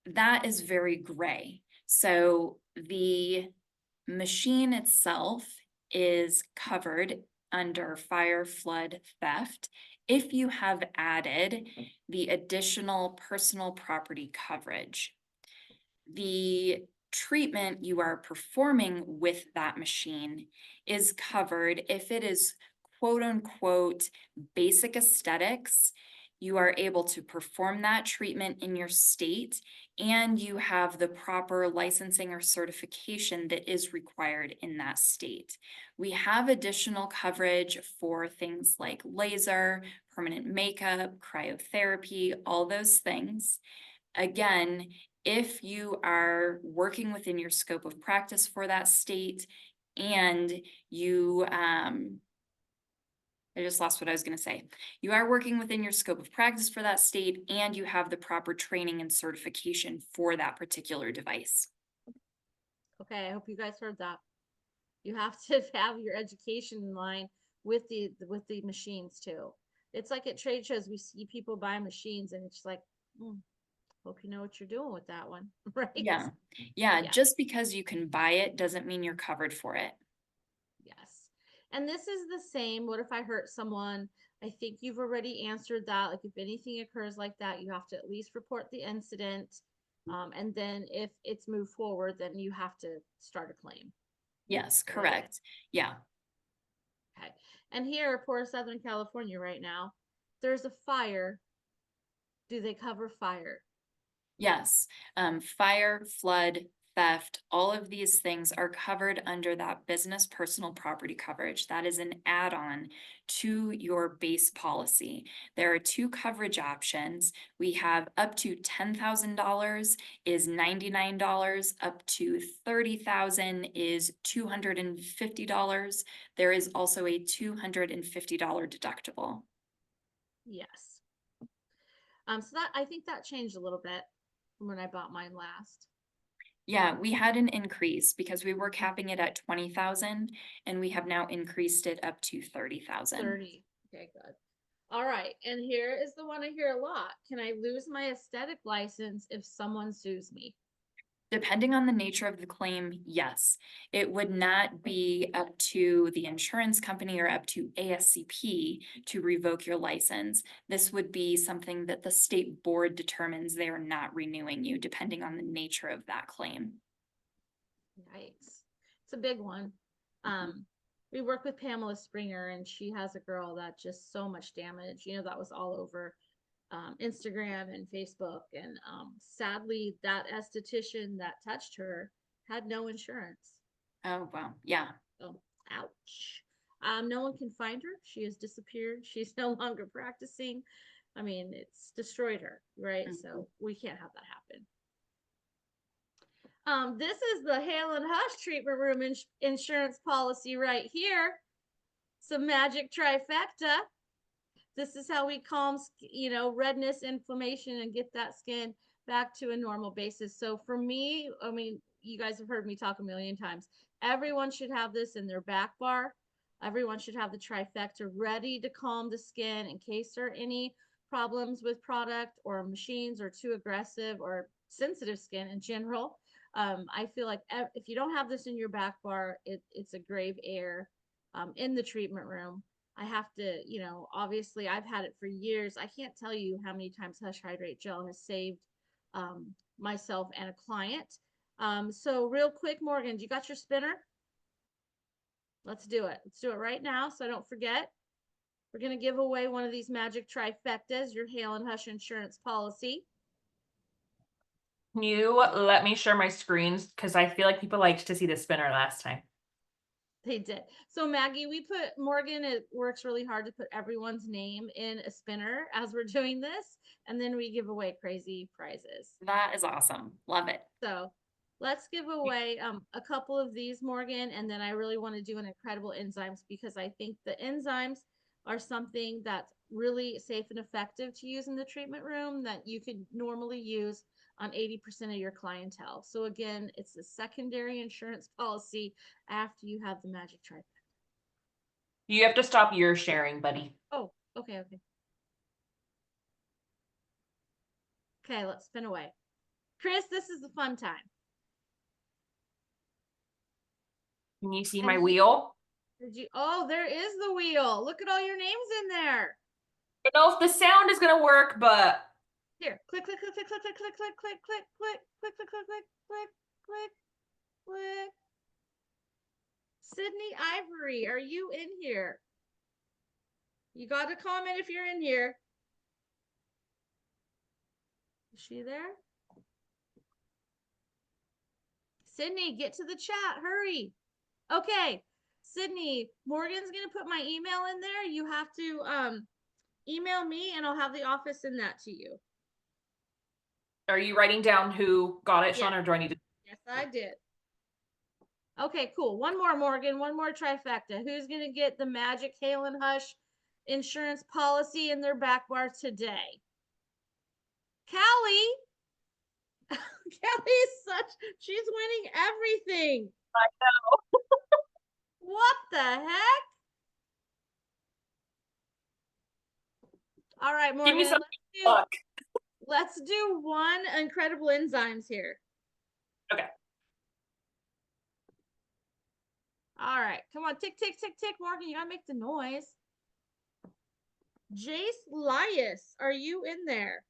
That is very gray. So the machine itself is covered under fire, flood, theft if you have added the additional personal property coverage. The treatment you are performing with that machine is covered if it is quote unquote basic aesthetics. You are able to perform that treatment in your state, and you have the proper licensing or certification that is required in that state. We have additional coverage for things like laser, permanent makeup, cryotherapy, all those things. Again, if you are working within your scope of practice for that state and you, I just lost what I was going to say. You are working within your scope of practice for that state and you have the proper training and certification for that particular device.
Okay, I hope you guys heard that. You have to have your education in line with the machines too. It's like at trade shows, we see people buy machines and it's like, hope you know what you're doing with that one, right?
Yeah.
Yeah.
Just because you can buy it doesn't mean you're covered for it.
Yes. And this is the same. What if I hurt someone? I think you've already answered that. Like if anything occurs like that, you have to at least report the incident. And then if it's moved forward, then you have to start a claim.
Yes, correct. Yeah.
Okay. And here, poor Southern California right now, there's a fire. Do they cover fire?
Yes. Fire, flood, theft, all of these things are covered under that business personal property coverage. That is an add-on to your base policy. There are two coverage options. We have up to $10,000 is $99, up to $30,000 is $250. There is also a $250 deductible.
Yes. So that, I think that changed a little bit from when I bought mine last.
Yeah, we had an increase because we were capping it at 20,000 and we have now increased it up to 30,000.
30. Okay, good. All right. And here is the one I hear a lot. Can I lose my aesthetic license if someone sues me?
Depending on the nature of the claim, yes. It would not be up to the insurance company or up to ASCP to revoke your license. This would be something that the state board determines they are not renewing you, depending on the nature of that claim.
Yikes. It's a big one. We work with Pamela Springer and she has a girl that just so much damage, you know, that was all over Instagram and Facebook. And sadly, that esthetician that touched her had no insurance.
Oh, wow. Yeah.
Oh, ouch. No one can find her. She has disappeared. She's no longer practicing. I mean, it's destroyed her, right? So we can't have that happen. This is the Hale Hush treatment room insurance policy right here. Some magic trifecta. This is how we calm, you know, redness, inflammation, and get that skin back to a normal basis. So for me, I mean, you guys have heard me talk a million times. Everyone should have this in their back bar. Everyone should have the trifecta ready to calm the skin in case there are any problems with product or machines or too aggressive or sensitive skin in general. I feel like if you don't have this in your back bar, it's a grave error in the treatment room. I have to, you know, obviously I've had it for years. I can't tell you how many times Hush Hydrate Gel has saved myself and a client. So real quick, Morgan, you got your spinner? Let's do it. Let's do it right now so I don't forget. We're going to give away one of these magic trifectas, your Hale Hush insurance policy.
Can you let me share my screens? Because I feel like people liked to see the spinner last time.
They did. So Maggie, we put Morgan, it works really hard to put everyone's name in a spinner as we're doing this. And then we give away crazy prizes.
That is awesome. Love it.
So let's give away a couple of these, Morgan. And then I really want to do an incredible enzymes because I think the enzymes are something that's really safe and effective to use in the treatment room that you could normally use on 80% of your clientele. So again, it's a secondary insurance policy after you have the magic trifecta.
You have to stop your sharing, buddy.
Oh, okay, okay. Okay, let's spin away. Chris, this is the fun time.
Can you see
And
my wheel?
Did you? Oh, there is the wheel. Look at all your names in there.
I don't know if the sound is gonna work, but
Here, click, click, click, click, click, click, click, click, click, click, click, click, click, click, click, click, click, click. Sydney Ivory, are you in here? You got to comment if you're in here. Is she there? Sydney, get to the chat. Hurry. Okay. Sydney, Morgan's going to put my email in there. You have to email me and I'll have the office send that to you.
Are you writing down who got it,
Yeah.
Sean, or do I need to?
Yes, I did. Okay, cool. One more, Morgan. One more trifecta. Who's going to get the magic Hale Hush insurance policy in their back bar today? Callie. Callie's she's winning everything.
I know.
What the heck? All right,
Give
Morgan.
me some
Let's
luck.
let's do one incredible enzymes here.
Okay.
All right, come on, tick, tick, tick, tick, Morgan. You gotta make the noise. Jace Lias, are you in there?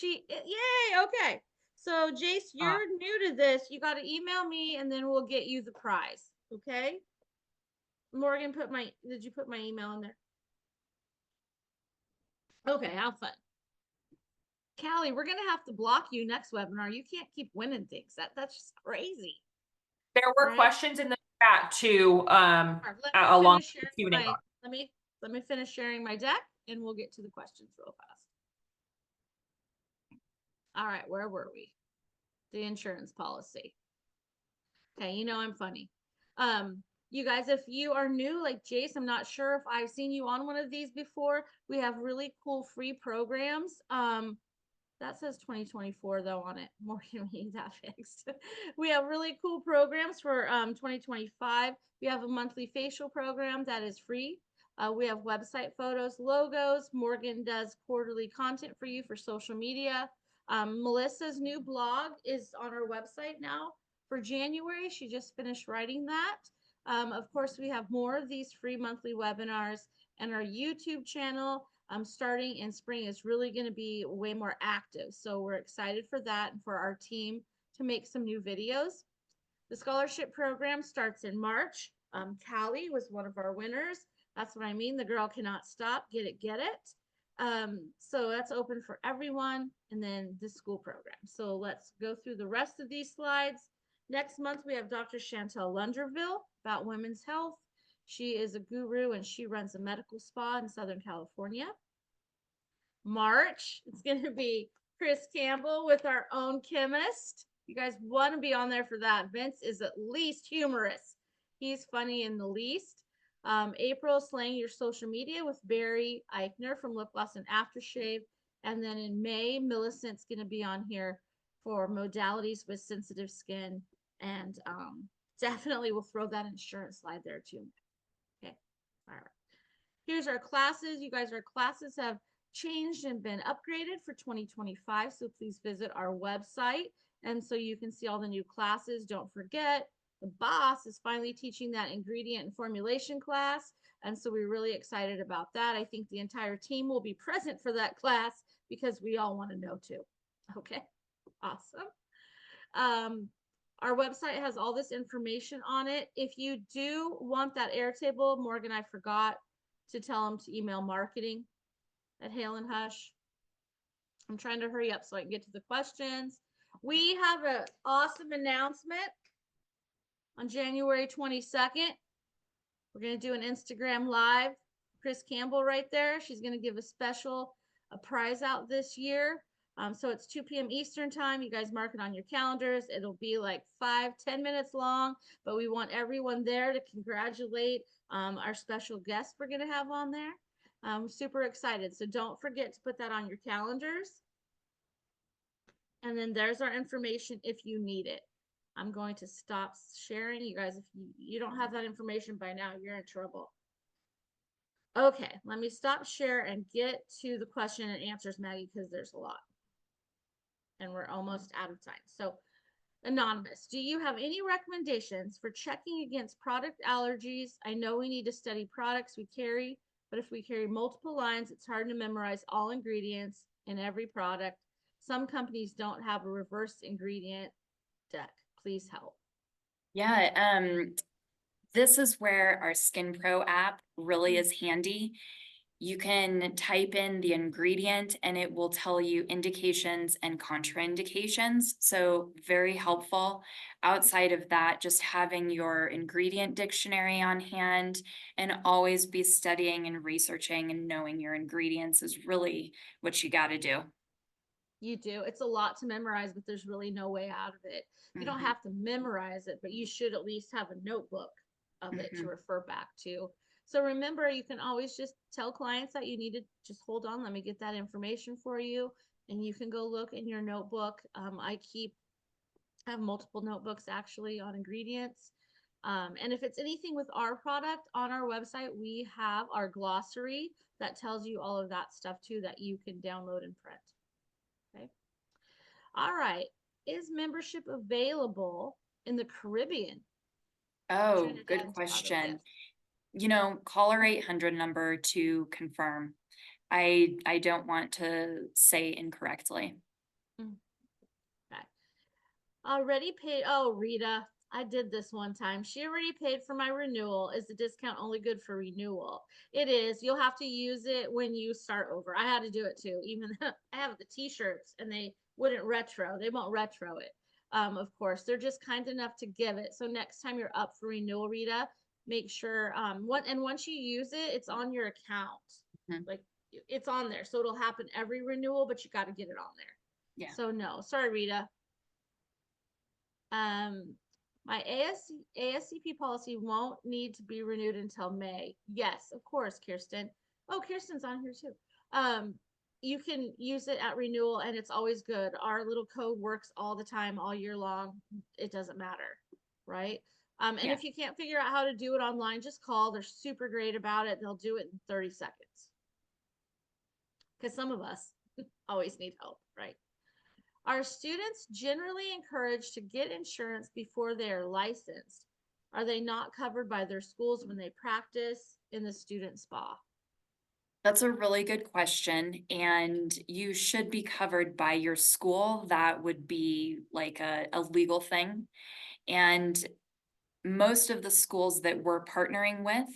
Yay, okay. So Jace, you're new to this. You got to email me and then we'll get you the prize. Okay. Morgan, did you put my email in there? Okay, have fun. Callie, we're going to have to block you next webinar. You can't keep winning things. That's just crazy.
There were
Right.
questions in the chat too,
Right,
along with the Q&A box.
let me finish sharing my deck and we'll get to the questions real fast. All right, where were we? The insurance policy. Okay, you know I'm funny. You guys, if you are new like Jace, I'm not sure if I've seen you on one of these before. We have really cool free programs. That says 2024 though on it. Morgan, we need that fixed. We have really cool programs for 2025. We have a monthly facial program that is free. We have website photos, logos. Morgan does quarterly content for you for social media. Melissa's new blog is on our website now for January. She just finished writing that. Of course, we have more of these free monthly webinars, and our YouTube channel starting in spring is really going to be way more active. So we're excited for that and for our team to make some new videos. The scholarship program starts in March. Callie was one of our winners. That's what I mean. The girl cannot stop. Get it, get it. So that's open for everyone. And then the school program. So let's go through the rest of these slides. Next month, we have Dr. Chantel Lunderville about women's health. She is a guru and she runs a medical spa in Southern California. March, it's going to be Chris Campbell with our own chemist. You guys want to be on there for that. Vince is at least humorous. He's funny in the least. April, slaying your social media with Barry Eichner from Lip Gloss and Aftershave. And then in May, Millicent's going to be on here for modalities with sensitive skin. And definitely we'll throw that insurance slide there too. Okay. All right. Here's our classes. You guys, our classes have changed and been upgraded for 2025. So please visit our website. And so you can see all the new classes. Don't forget, the boss is finally teaching that ingredient and formulation class. And so we're really excited about that. I think the entire team will be present for that class because we all want to know too. Okay, awesome. Our website has all this information on it. If you do want that Airtable, Morgan, I forgot to tell them to email marketing at Hale Hush. I'm trying to hurry up so I can get to the questions. We have an awesome announcement on January 22nd. We're going to do an Instagram live. Chris Campbell right there. She's going to give a prize out this year. So it's 2 p.m. Eastern time. You guys mark it on your calendars. It'll be like 5-10 minutes long, but we want everyone there to congratulate our special guest we're going to have on there. I'm super excited. So don't forget to put that on your calendars. And then there's our information if you need it. I'm going to stop sharing. You guys, if you don't have that information by now, you're in trouble. Okay, let me stop share and get to the question and answers, Maggie, because there's a lot. And we're almost out of time. So, Anonymous, do you have any recommendations for checking against product allergies? I know we need to study products we carry, but if we carry multiple lines, it's hard to memorize all ingredients in every product. Some companies don't have a reverse ingredient deck. Please help.
Yeah, this is where our Skin Pro app really is handy. You can type in the ingredient and it will tell you indications and contraindications. So very helpful. Outside of that, just having your ingredient dictionary on hand and always be studying and researching and knowing your ingredients is really what you got to do.
You do. It's a lot to memorize, but there's really no way out of it. You don't
Mhm.
have to memorize it, but you should at least have a notebook of it to
Mhm.
refer back to. So remember, you can always just tell clients that you need to just hold on, let me get that information for you. And you can go look in your notebook. I have multiple notebooks actually on ingredients. And if it's anything with our product on our website, we have our glossary that tells you all of that stuff too that you can download and print. Okay. All right. Is membership available in the Caribbean?
Oh,
Trinidad
good
and Tobago,
question.
yes.
Call our 800 number to confirm. I don't want to say incorrectly.
Okay. Already paid. Oh, Rita, I did this one time. She already paid for my renewal. Is the discount only good for renewal? It is. You'll have to use it when you start over. I had to do it too. Even I have the t-shirts and they wouldn't retro. They won't retro it. Of course, they're just kind enough to give it. So next time you're up for renewal, Rita, make sure once you use it, it's on your account.
Mhm.
Like it's on there. So it'll happen every renewal, but you got to get it on there.
Yeah.
So no, sorry, Rita. My ASCP policy won't need to be renewed until May. Yes, of course, Kirsten. Oh, Kirsten's on here too. You can use it at renewal and it's always good. Our little code works all the time, all year long. It doesn't matter, right? And
Yeah.
if you can't figure out how to do it online, just call. They're super great about it. They'll do it in 30 seconds. Because some of us always need help, right? Are students generally encouraged to get insurance before they are licensed? Are they not covered by their schools when they practice in the student spa?
That's a really good question, and you should be covered by your school. That would be like a legal thing. And most of the schools that we're partnering with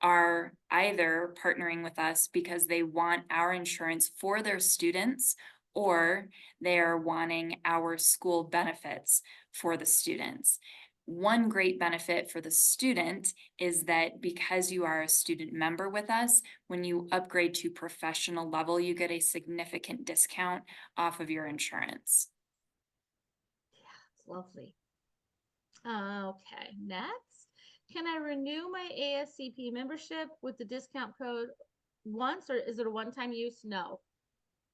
are either partnering with us because they want our insurance for their students, or they're wanting our school benefits for the students. One great benefit for the student is that because you are a student member with us, when you upgrade to professional level, you get a significant discount off of your insurance.
Yeah, it's lovely. Okay, next. Can I renew my ASCP membership with the discount code once, or is it a one-time use? No.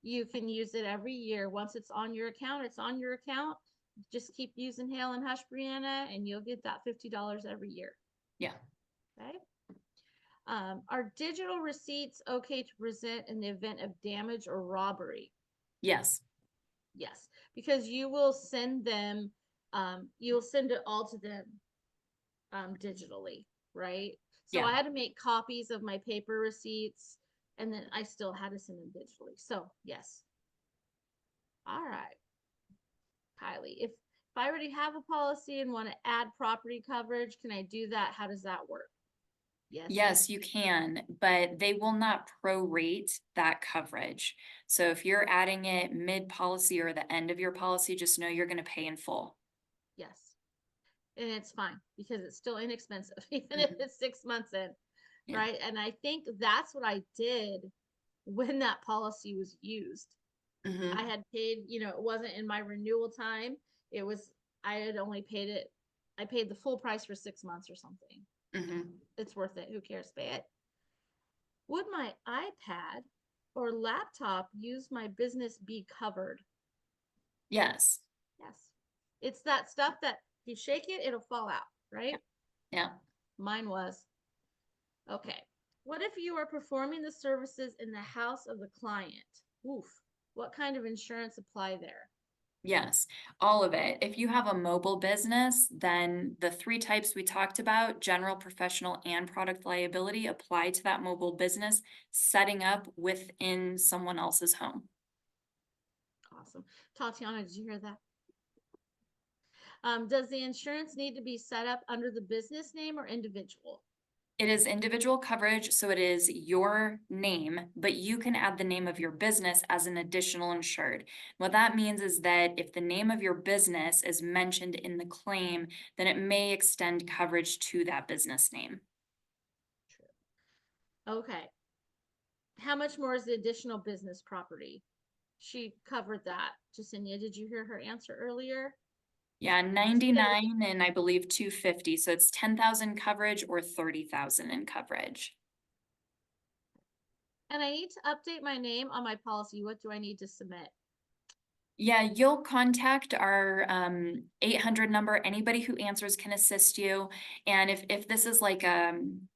You can use it every year. Once it's on your account, it's on your account. Just keep using Hale and Hush, Brianna, and you'll get that $50 every year.
Yeah.
Okay. Are digital receipts okay to present in the event of damage or robbery?
Yes.
Yes, because you will send them, you'll send it all to them digitally, right? So
Yeah.
I had to make copies of my paper receipts and then I still had to send them digitally. So yes. All right. Kylie, if I already have a policy and want to add property coverage, can I do that? How does that work? Yes.
Yes, you can, but they will not prorate that coverage. So if you're adding it mid-policy or the end of your policy, just know you're going to pay in full.
Yes. And it's fine because it's still inexpensive, even if it's 6 months in.
Yeah.
Right. And I think that's what I did when that policy was used.
Mhm.
I had paid, it wasn't in my renewal time. I had only paid it, I paid the full price for 6 months or something.
Mhm.
It's worth it. Who cares? Pay it. Would my iPad or laptop use my business be covered?
Yes.
Yes. It's that stuff that if you shake it, it'll fall out, right?
Yeah.
Mine was. Okay. What if you are performing the services in the house of the client? Oof. What kind of insurance apply there?
Yes, all of it. If you have a mobile business, then the 3 types we talked about, general, professional, and product liability, apply to that mobile business setting up within someone else's home.
Awesome. Tatiana, did you hear that? Does the insurance need to be set up under the business name or individual?
It is individual coverage, so it is your name, but you can add the name of your business as an additional insured. What that means is that if the name of your business is mentioned in the claim, then it may extend coverage to that business name.
Okay. How much more is the additional business property? She covered that. Jasenia, did you hear her answer earlier?
Yeah, 99 and I believe 250, so it's 10,000 coverage or 30,000 in coverage.
And I need to update my name on my policy. What do I need to submit?
Yeah, you'll contact our 800 number. Anybody who answers can assist you. And if this is like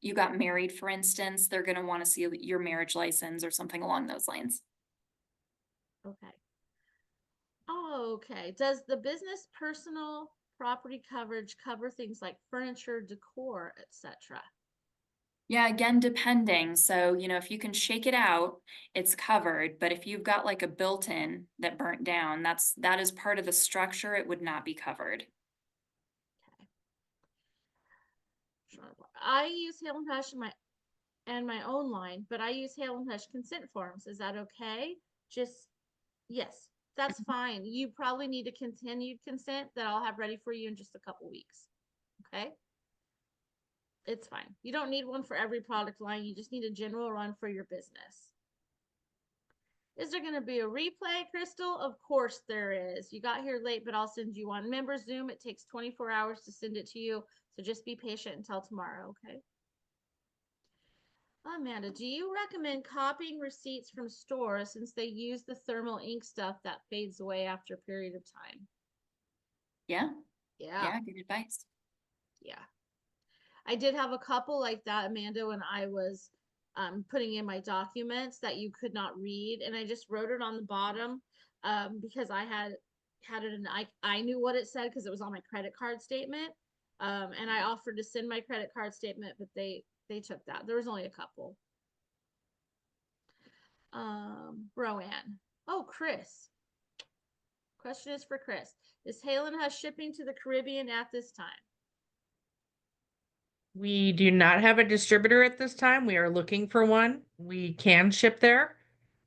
you got married, for instance, they're gonna want to see your marriage license or something along those lines.
Okay. Okay. Does the business personal property coverage cover things like furniture, decor, etc.?
Yeah, again, depending. So, if you can shake it out, it's covered. But if you've got like a built-in that burnt down, that is part of the structure, it would not be covered.
I use Hale Hush in my own line, but I use Hale Hush consent forms. Is that okay? Yes, that's fine. You probably need a continued consent that I'll have ready for you in just a couple weeks. Okay? It's fine. You don't need one for every product line. You just need a general run for your business. Is there going to be a replay, Crystal? Of course there is. You got here late, but I'll send you one. Remember Zoom, it takes 24 hours to send it to you. So just be patient until tomorrow, okay? Amanda, do you recommend copying receipts from stores since they use the thermal ink stuff that fades away after a period of time?
Yeah,
Yeah.
good advice.
Yeah. I did have a couple like that, Amanda, when I was putting in my documents that you could not read. And I just wrote it on the bottom because I had it and I knew what it said because it was on my credit card statement. And I offered to send my credit card statement, but they took that. There was only a couple. Roanne. Oh, Chris. Question is for Chris. Is Hale Hush shipping to the Caribbean at this time?
We do not have a distributor at this time. We are looking for one. We can ship there.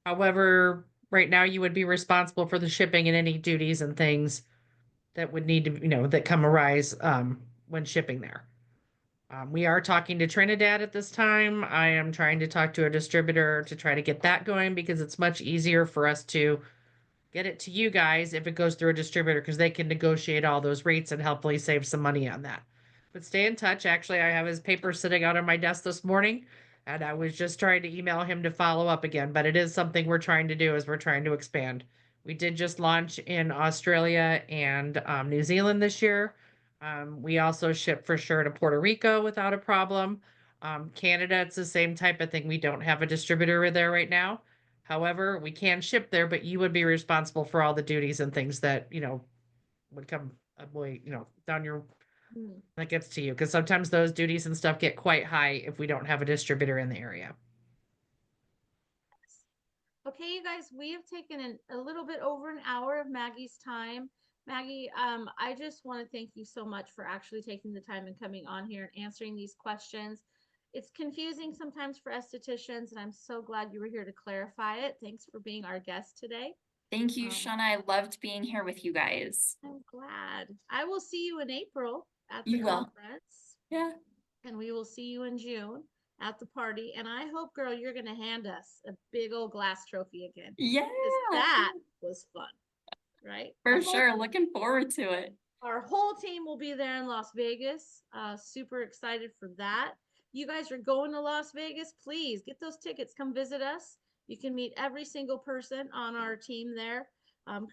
However, right now you would be responsible for the shipping and any duties and things that would need to, that come arise when shipping there. We are talking to Trinidad at this time. I am trying to talk to a distributor to try to get that going because it's much easier for us to get it to you guys if it goes through a distributor because they can negotiate all those rates and hopefully save some money on that. But stay in touch. Actually, I have his paper sitting out on my desk this morning, and I was just trying to email him to follow up again. But it is something we're trying to do as we're trying to expand. We did just launch in Australia and New Zealand this year. We also ship for sure to Puerto Rico without a problem. Canada, it's the same type of thing. We don't have a distributor there right now. However, we can ship there, but you would be responsible for all the duties and things that, would come down your that gets to you. Because sometimes those duties and stuff get quite high if we don't have a distributor in the area.
Okay, you guys, we have taken a little bit over an hour of Maggie's time. Maggie, I just want to thank you so much for actually taking the time and coming on here and answering these questions. It's confusing sometimes for estheticians, and I'm so glad you were here to clarify it. Thanks for being our guest today.
Thank you, Shauna. I loved being here with you guys.
I'm glad. I will see you in April at the
You will.
conference.
Yeah.
And we will see you in June at the party. And I hope, girl, you're going to hand us a big old glass trophy again.
Yeah.
That was fun, right?
For sure. Looking forward to it.
Our whole team will be there in Las Vegas. Super excited for that. You guys are going to Las Vegas. Please get those tickets. Come visit us. You can meet every single person on our team there.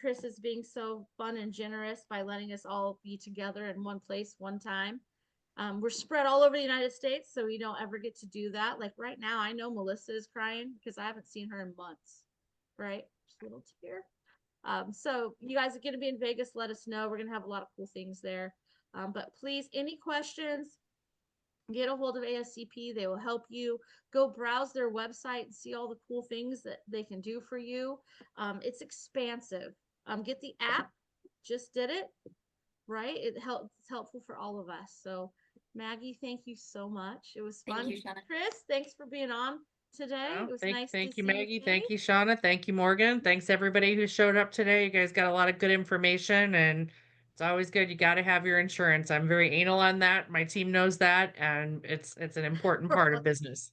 Chris is being so fun and generous by letting us all be together in one place, one time. We're spread all over the United States, so we don't ever get to do that. Like right now, I know Melissa is crying because I haven't seen her in months, right? Just a little tear. So you guys are going to be in Vegas. Let us know. We're going to have a lot of cool things there. But please, any questions, get a hold of ASCP. They will help you. Go browse their website and see all the cool things that they can do for you. It's expansive. Get the app. Just did it, right? It's helpful for all of us. So Maggie, thank you so much. It was
Thank
fun.
you, Shauna.
Chris, thanks for being on today.
Well,
It was
thank
nice
thank
to
you,
see
Maggie.
you.
Thank you, Shauna. Thank you, Morgan. Thanks everybody who showed up today. You guys got a lot of good information, and it's always good. You got to have your insurance. I'm very anal on that. My team knows that, and it's an important part of business.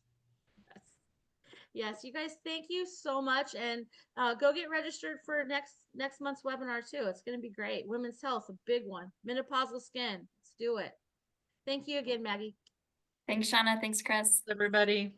Yes. Yes, you guys, thank you so much, and go get registered for next month's webinar too. It's going to be great. Women's health, a big one. Menopausal skin. Let's do it. Thank you again, Maggie.
Thanks, Shauna. Thanks, Chris.
Everybody.